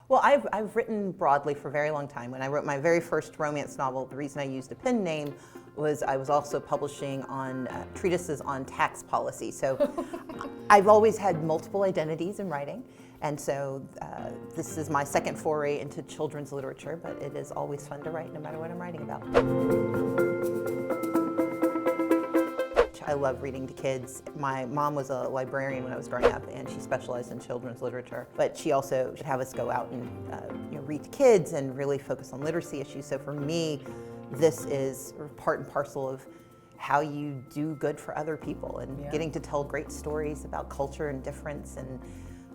Well, I've written broadly for a very long time. When I wrote my very first romance novel, the reason I used a pen name was I was also publishing on treatises on tax policy. So I've always had multiple identities in writing. And so this is my second foray into children's literature, but it is always fun to write no matter what I'm writing about. I love reading to kids. My mom was a librarian when I was growing up, and she specialized in children's literature. But she also should have us go out and read to kids and really focus on literacy issues. So for me, this is sort of part and parcel of how you do good for other people, and getting to tell great stories about culture and difference and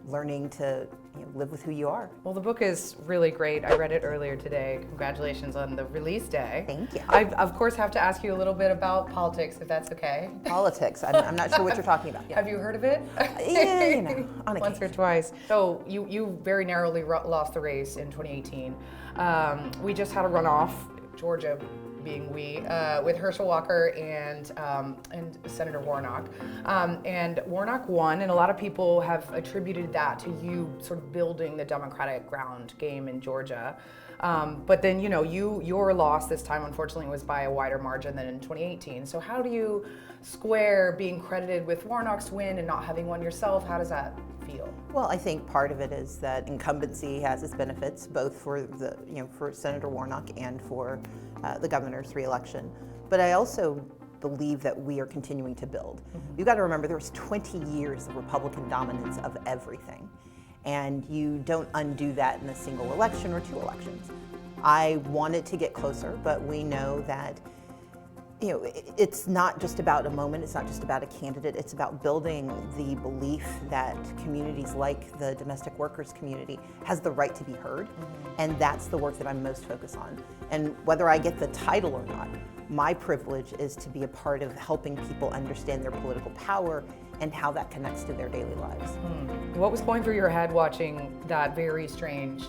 learning to live with who you are. Well, the book is really great. I read it earlier today. Congratulations on the release day. Thank you. I, of course, have to ask you a little bit about politics, if that's okay. Politics. I'm not sure what you're talking about. Yeah. Have you heard of it? Yeah, on Once or twice. So you very narrowly lost the race in 2018. We just had a runoff, Georgia being with Herschel Walker and Senator Warnock. And Warnock won, and a lot of people have attributed that to you sort of building the Democratic ground game in Georgia. But then, your loss this time, unfortunately, was by a wider margin than in 2018. So how do you square being credited with Warnock's win and not having won yourself? How does that feel? Well, I think part of it is that incumbency has its benefits, both for for Senator Warnock and for the governor's reelection. But I also believe that we are continuing to build. You've got to remember there was 20 years of Republican dominance of everything. And you don't undo that in a single election or two elections. I wanted to get closer, but we know that it's not just about a moment, it's not just about a candidate, it's about building the belief that communities like the domestic workers community has the right to be heard. And that's the work that I'm most focused on. And whether I get the title or not, my privilege is to be a part of helping people understand their political power and how that connects to their daily lives. What was going through your head watching that very strange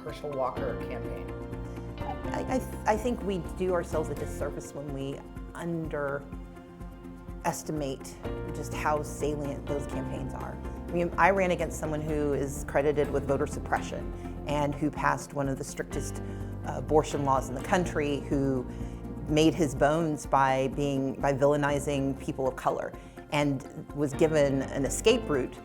Herschel Walker campaign? I think we do ourselves a disservice when we underestimate just how salient those campaigns are. I mean, I ran against someone who is credited with voter suppression and who passed one of the strictest abortion laws in the country, who made his bones by villainizing people of color and was given an escape route.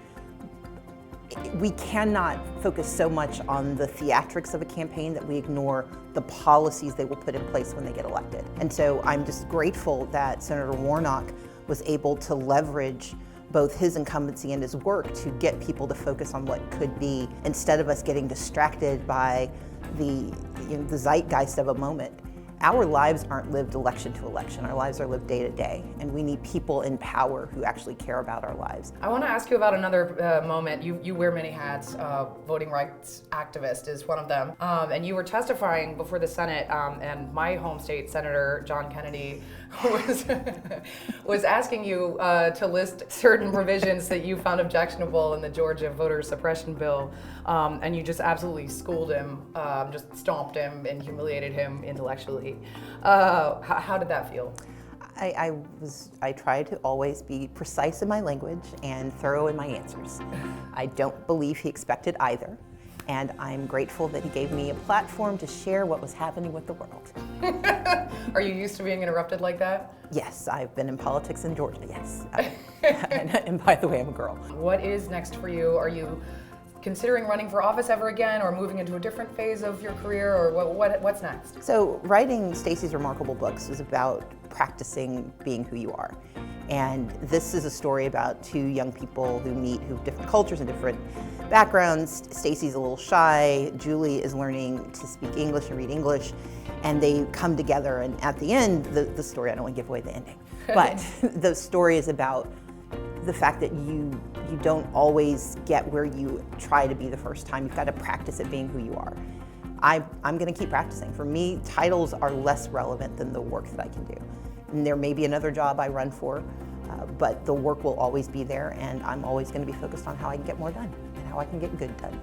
We cannot focus so much on the theatrics of a campaign that we ignore the policies they will put in place when they get elected. And so I'm just grateful that Senator Warnock was able to leverage both his incumbency and his work to get people to focus on what could be, instead of us getting distracted by the zeitgeist of a moment. Our lives aren't lived election to election. Our lives are lived day to day, and we need people in power who actually care about our lives. I want to ask you about another moment. You wear many hats. Voting rights activist is one of them. And you were testifying before the Senate, and my home state Senator John Kennedy was asking you to list certain provisions that you found objectionable in the Georgia voter suppression bill, and you just absolutely schooled him, just stomped him and humiliated him intellectually. How did that feel? I try to always be precise in my language and thorough in my answers. I don't believe he expected either, and I'm grateful that he gave me a platform to share what was happening with the world. Are you used to being interrupted like that? Yes, I've been in politics in Georgia, yes. And by the way, I'm a girl. What is next for you? Are you considering running for office ever again, or moving into a different phase of your career, or what's next? So writing Stacey's remarkable books is about practicing being who you are. And this is a story about two young people who meet, who have different cultures and different backgrounds. Stacey's a little shy, Julie is learning to speak English and read English, and they come together, and at the end, the story, I don't want to give away the ending, but the story is about the fact that you don't always get where you try to be the first time. You've got to practice at being who you are. I'm going to keep practicing. For me, titles are less relevant than the work that I can do. And there may be another job I run for, but the work will always be there, and I'm always going to be focused on how I can get more done and how I can get good done.